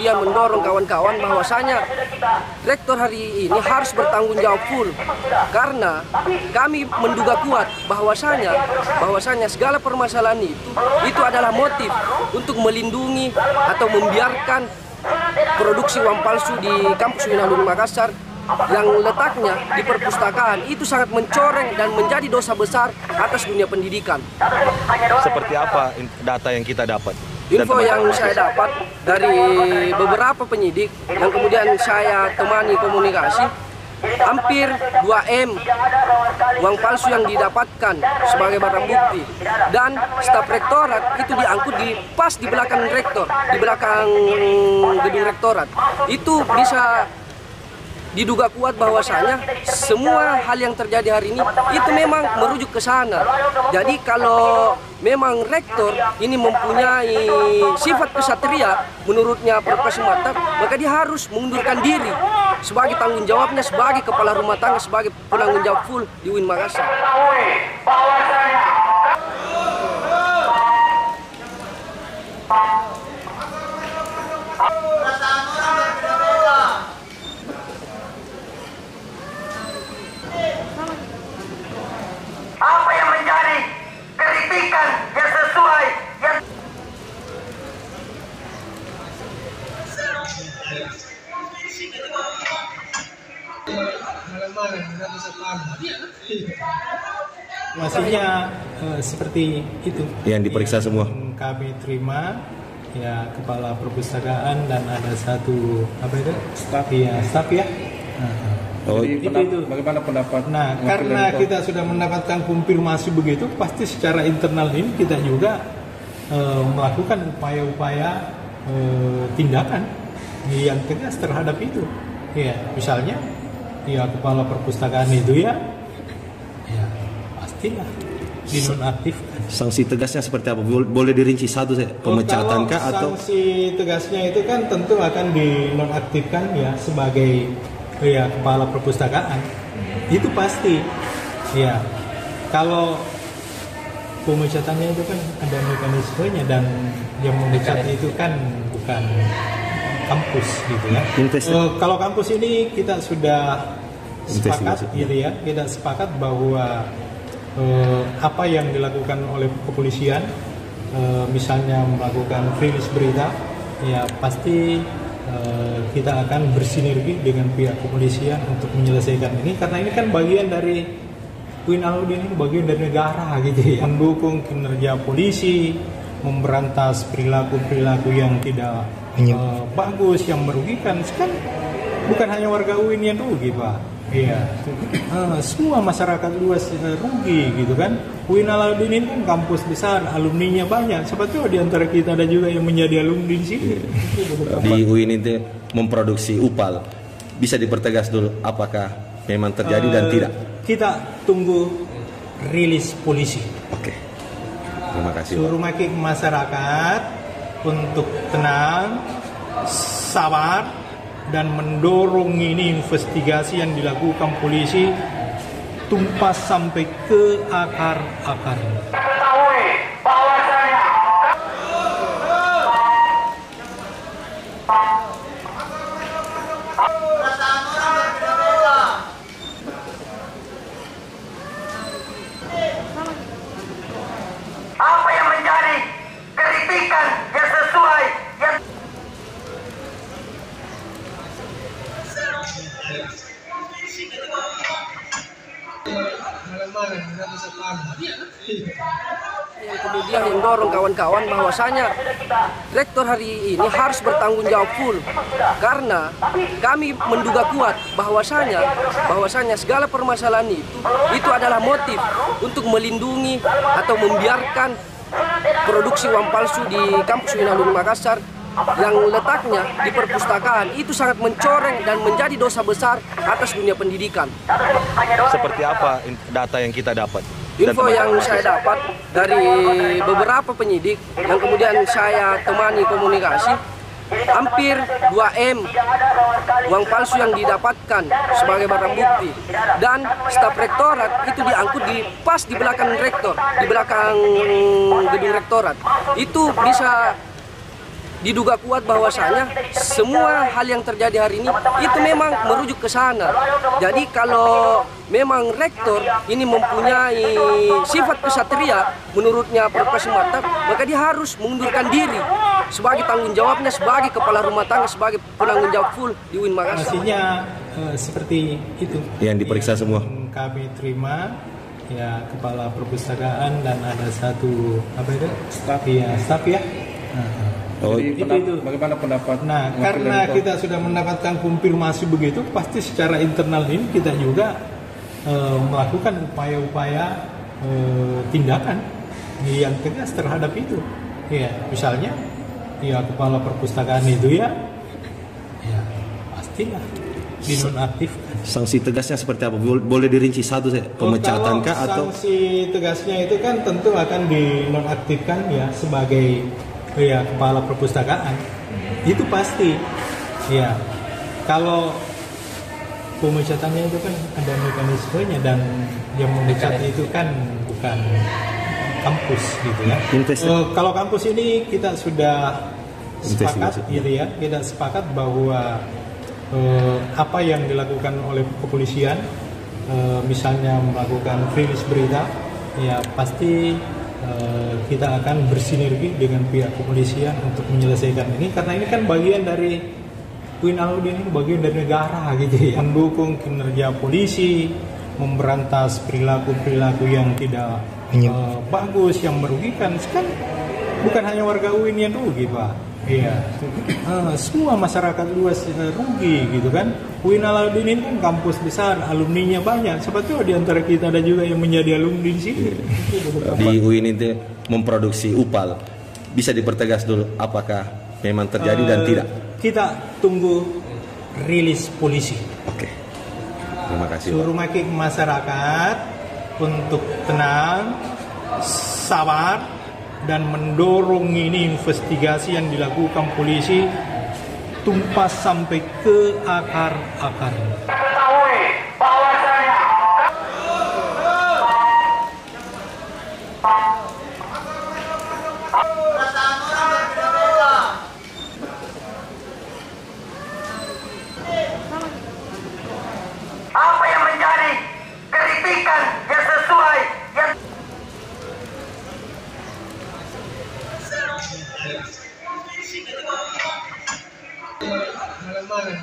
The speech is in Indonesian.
kemudian mendorong kawan-kawan bahwasanya rektor hari ini harus bertanggung jawab full, karena kami menduga kuat bahwasanya segala permasalahan itu adalah motif untuk melindungi atau membiarkan produksi uang palsu di kampus UIN Alumni Makassar yang letaknya di perpustakaan. Itu sangat mencoreng dan menjadi dosa besar atas dunia pendidikan. Seperti apa data yang kita dapat? Info yang saya dapat dari beberapa penyidik yang kemudian saya temani komunikasi, hampir 2M uang palsu yang didapatkan sebagai barang bukti, dan staf rektorat itu diangkut pas di belakang rektor, di belakang gedung rektorat. Itu bisa diduga kuat bahwasanya semua hal yang terjadi hari ini itu memang merujuk ke sana. Jadi kalau memang rektor ini mempunyai sifat kesatria menurutnya Profesor Mata, maka dia harus mengundurkan diri sebagai tanggung jawabnya sebagai kepala rumah tangga, sebagai penanggung jawab full di UIN Makassar. Apa yang menjadi kritikan yang sesuai yang masihnya seperti itu yang diperiksa yang semua kami terima, ya, kepala perpustakaan dan ada satu staf ya. Oh, itu. Bagaimana pendapat? Nah, karena kita sudah mendapatkan konfirmasi begitu, pasti secara internal ini kita juga melakukan upaya-upaya tindakan yang tegas terhadap itu. Ya, misalnya, ya kepala perpustakaan itu ya pastilah dinonaktifkan. sanksi tegasnya seperti apa? Boleh dirinci satu saya, pemecatan kah atau? Sanksi tegasnya itu kan tentu akan dinonaktifkan ya sebagai kepala perpustakaan. Itu pasti. Ya. Kalau pemecatannya itu kan ada mekanismenya, dan yang memecat itu kan bukan kampus gitu ya. Kalau kampus ini kita sudah sepakat gitu ya. Kita sepakat bahwa apa yang dilakukan oleh kepolisian, misalnya melakukan rilis berita, ya pasti kita akan bersinergi dengan pihak kepolisian untuk menyelesaikan ini, karena ini kan bagian dari UIN Alumni, ini bagian dari negara gitu ya, mendukung kinerja polisi, memberantas perilaku yang tidak bagus, yang merugikan. Kan bukan hanya warga UIN yang rugi, Pak. Iya, semua masyarakat luas rugi gitu kan. UIN Alumni ini kan kampus besar, alumninya banyak. Siapa tahu di antara kita ada juga yang menjadi alumni di sini. Di UIN itu memproduksi UPAL. Bisa dipertegas dulu apakah memang terjadi dan tidak? Kita tunggu rilis polisi. Oke. Terima kasih. Suruh masyarakat untuk tenang, sabar, dan mendorong ini investigasi yang dilakukan polisi tumpas sampai ke akar-akarnya. apa yang menjadi kritikan yang sesuai yang yang kemudian mendorong kawan-kawan bahwasanya rektor hari ini harus bertanggung jawab full, karena kami menduga kuat bahwasanya segala permasalahan itu adalah motif untuk melindungi atau membiarkan produksi uang palsu di kampus UIN Alumni Makassar yang letaknya di perpustakaan. Itu sangat mencoreng dan menjadi dosa besar atas dunia pendidikan. Seperti apa data yang kita dapat? Info yang saya dapat dari beberapa penyidik yang kemudian saya temani komunikasi, hampir 2M uang palsu yang didapatkan sebagai barang bukti, dan staf rektorat itu diangkut pas di belakang rektor, di belakang gedung rektorat. Itu bisa diduga kuat bahwasanya semua hal yang terjadi hari ini itu memang merujuk ke sana. Jadi kalau memang rektor ini mempunyai sifat kesatria menurutnya Perpres Sumatera, maka dia harus mengundurkan diri sebagai tanggung jawabnya sebagai kepala rumah tangga, sebagai penanggung jawab full di UIN Makassar. Maksudnya seperti itu. Yang diperiksa semua. Kami terima ya kepala perpustakaan dan ada satu apa itu staf ya. Oh, itu. Bagaimana pendapat? Nah, karena kita sudah mendapatkan konfirmasi begitu, pasti secara internal ini kita juga melakukan upaya-upaya tindakan yang tegas terhadap itu. Ya, misalnya, ya kepala perpustakaan itu ya pastilah dinonaktifkan. Sanksi tegasnya seperti apa? Boleh dirinci satu saya? Pemecatan kah atau? Sanksi tegasnya itu kan tentu akan dinonaktifkan ya sebagai ya kepala perpustakaan. Itu pasti. Ya. Kalau pemecatannya itu kan ada mekanismenya dan yang memecat itu kan bukan kampus gitu ya. Kalau kampus ini kita sudah sepakat gitu ya. Kita sepakat bahwa apa yang dilakukan oleh kepolisian misalnya melakukan rilis berita ya pasti kita akan bersinergi dengan pihak kepolisian untuk menyelesaikan ini karena ini kan bagian dari UIN Alauddin, ini bagian dari negara gitu ya, mendukung kinerja polisi, memberantas perilaku yang tidak bagus, yang merugikan. Kan bukan hanya warga UIN yang rugi Pak. Iya, semua masyarakat luas rugi gitu kan. UIN Alauddin ini kan kampus besar, alumninya banyak. Siapa tahu di antara kita ada juga yang menjadi alumni di sini. Di UIN itu memproduksi UPAL, bisa dipertegas dulu apakah memang terjadi dan tidak? Kita tunggu rilis polisi. Oke, terima kasih. Suruh masyarakat untuk tenang, sabar, dan mendorong ini investigasi yang dilakukan polisi tumpas sampai ke akar-akar. Ketahui bahwasanya apa yang menjadi kritikan yang sesuai yang Malam-malam,